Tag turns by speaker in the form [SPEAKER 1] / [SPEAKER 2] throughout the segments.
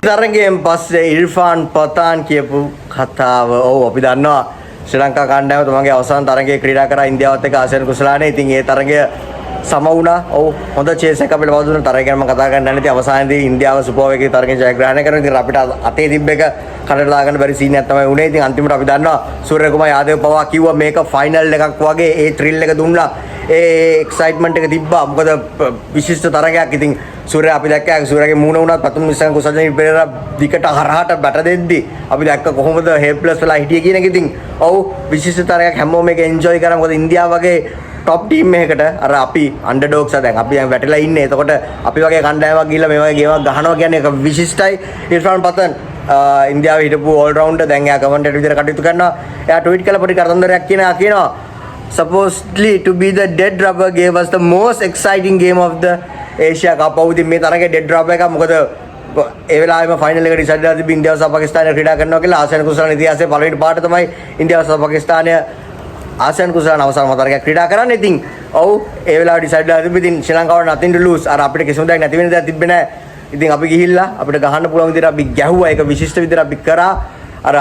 [SPEAKER 1] තරගයෙන් පස්සේ ඉර්ෆාන් පතාන් කියපු කතාව ඔව් අපි දන්නවා ශ්‍රී ලංකා කණ්ඩායම තමන්ගේ අවසාන තරගයේ ක්‍රීඩා කරා ඉන්දියාවත් එක්ක ආසියානු කුසලානේ. ඉතින් ඒ තරගය සම වුණා. ඔව් හොඳ චේස් එකක් අපිට ලබා දුන්නා. තරගය ගැන මම කතා කරන්න නැති අවසානයේදී ඉන්දියාව සුපර් එකේ තරගය ජයග්‍රහණය කරනවා. ඉතින් අපිට අතේ තිබ්බ එක කඩට දාගන්න බැරි සීන් එකක් තමයි වුණේ. ඉතින් අන්තිමට අපි දන්නවා සූර්ය කුමාර යාදව පවා කිව්වා මේක ෆයිනල් එකක් වගේ ඒ ත්‍රිල් එක දුන්නා. ඒ එක්සයිට්මන්ට් එක තිබ්බා. මොකද විශිෂ්ට තරගයක්. ඉතින් සූර්ය අපි දැක්කා සූර්යගේ මූණ වුණත් පතුම් මිස්සන් කුසල්ජනී පෙරේරා විකට හරහාට බැට දෙද්දි අපි දැක්ක කොහොමද හෙල්ප්ලස් වෙලා හිටියේ කියන එක. ඉතින් ඔව් විශිෂ්ට තරගයක් හැමෝම මේක එන්ජොයි කරා. මොකද ඉන්දියාව වගේ টপ ටීම් එකකට අර අපි අන්ඩර්ඩොග්ස් දැන් අපි දැන් වැටලා ඉන්නේ. එතකොට අපි වගේ කණ්ඩායමක් ගිහිල්ලා මේ වගේ ගේමක් ගහනවා කියන්නේ ඒක විශිෂ්ටයි. ඉර්ෆාන් පතන් ඉන්දියාවේ හිටපු ඕල් රවුන්ඩර් දැන් එයා කමෙන්ටේටර් විදිහට කටයුතු කරනවා. එයා ට්වීට් කළා පොඩි කතන්දරයක් කියනවා supposedly to be the dead rubber gave us the most exciting game of the Asia Cup. අවුදින් මේ තරගේ dead rubber එක මොකද ඒ වෙලාවෙම ෆයිනල් එකට ඩිසයිඩ් වෙලා තිබ්බ ඉන්දියාව සහ පාකිස්තානය ක්‍රීඩා කරනවා කියලා. ආසියානු කුසලාන ඉතිහාසයේ පළවෙනි පාට තමයි ඉන්දියාව සහ පාකිස්තානය ආසියානු කුසලාන අවසාන තරගයක් ක්‍රීඩා කරන්නේ. ඉතින් ඔව් ඒ වෙලාවේ ඩිසයිඩ් වෙලා තිබ්බ. ඉතින් ශ්‍රී ලංකාවට nothing to lose. අර අපිට කිසිම දෙයක් නැති වෙන දෙයක් තිබ්බේ නැහැ. ඉතින් අපි ගිහිල්ලා අපිට ගහන්න පුළුවන් විදිහට අපි ගැහුවා. ඒක විශිෂ්ට විදිහට අපි කරා. අර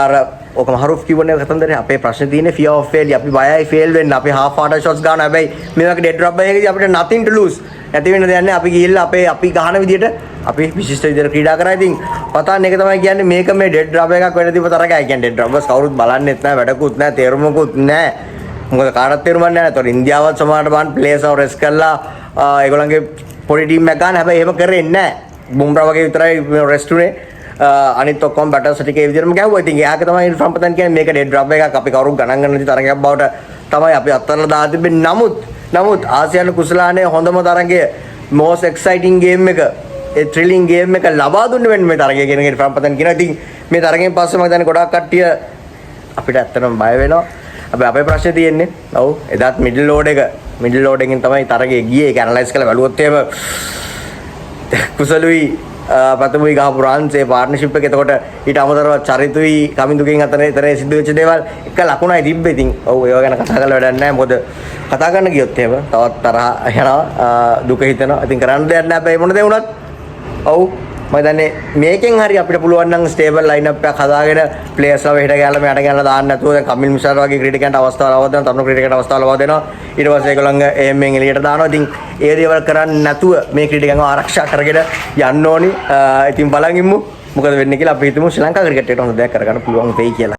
[SPEAKER 1] ඔක මහරුෆ් කිව්වනේ කතන්දරේ අපේ ප්‍රශ්නේ තියෙන්නේ fear of failure. අපි බයයි fail වෙන්න. අපි half hearted shots ගන්නවා. හැබැයි මේ වගේ dead rubber එකකදී අපිට nothing to lose. නැති වෙන දෙයක් නැහැ. අපි ගිහිල්ලා අපි ගහන විදිහට අපි විශිෂ්ට විදිහට ක්‍රීඩා කරා. ඉතින් පතාන් එක තමයි කියන්නේ මේක මේ dead rubber එකක් වෙන තිබ්බ තරගයක්. ඒ කියන්නේ dead rubbers කවුරුත් බලන්නෙත් නැහැ, වැඩකුත් නැහැ, තේරුමකුත් නැහැ. මොකද කාටවත් තේරුමක් නැහැ. ඒතකොට ඉන්දියාවත් සමහරට බලන්න ප්ලේයර්ස් අවර් රෙස් කරලා ඒගොල්ලන්ගේ පොඩි ටීම් එකක් ගන්න. හැබැයි එහෙම කරේ නැහැ. බුම්රා වගේ විතරයි රෙස්ට් උනේ. අනිත් ඔක්කොම බැටර්ස් ටික ඒ විදිහටම ගැහුවා. ඉතින් එයාක තමයි ඉර්ෆාන් පතන් කියන්නේ මේක ඩෙඩ් රබ් එකක් අපි කවුරුත් ගණන් ගන්න නැති තරගයක් බවට තමයි අපි අත්තරලා දාලා තිබෙන්නේ. නමුත් ආසියානු කුසලානේ හොඳම තරගය most exciting game එක ඒ thrilling game එක ලබා දුන්නේ වෙන්නේ මේ තරගය කියන එක ඉර්ෆාන් පතන් කියනවා. ඉතින් මේ තරගයෙන් පස්සේ මම දැන් ගොඩාක් කට්ටිය අපිට ඇත්තටම බය වෙනවා. අපේ ප්‍රශ්නේ තියෙන්නේ ඔව් එදාත් මිඩල් ලෝඩ් එකෙන් තමයි තරගය ගියේ. ඒක ඇනලයිස් කරලා බලුවොත් එහෙම කුසලුයි පතමුයි ගහපු රන්සේ පාර්ට්නර්ෂිප් එක. එතකොට ඊට අමතරව චරිතුයි කමින්දුකින් අතර සිද්ධ වෙච්ච දේවල් එක ලකුණයි තිබ්බේ. ඉතින් ඔව් ඒව ගැන කතා කරලා වැඩක් නැහැ. මොකද කතා කරන්න ගියොත් එහෙම තවත් තරහ යනවා, දුක හිතෙනවා. ඉතින් කරන්න දෙයක් නැහැ. හැබැයි මොන දේ වුණත් ඔව් මම දන්නේ මේකෙන් හරි අපිට පුළුවන් නම් ස්ටේබල් ලයින් අප් එකක් හදාගෙන ප්ලේයර්ස්ලා වෙහෙට ගෑලා මෙහාට ගෑලා දාන්න නැතුව දැන් කමිල් මිෂාර් වගේ ක්‍රීඩකයන්ට අවස්ථාව ලබා දෙනවා, තරුණ ක්‍රීඩකයන්ට අවස්ථාව ලබා දෙනවා. ඊට පස්සේ ඒගොල්ලන්ගේ එම්ෙන් එළියට දානවා. ඉතින් ඒ දේවල් කරන්නේ නැතුව මේ ක්‍රීඩකයන්ව ආරක්ෂා කරගෙන යන්න ඕනි. ඉතින් බලන් ඉමු මොකද වෙන්නේ කියලා. අපි හිතමු ශ්‍රී ලංකා ක්‍රිකට් එකට හොඳ දෙයක් කරගන්න පුළුවන් වෙයි කියලා.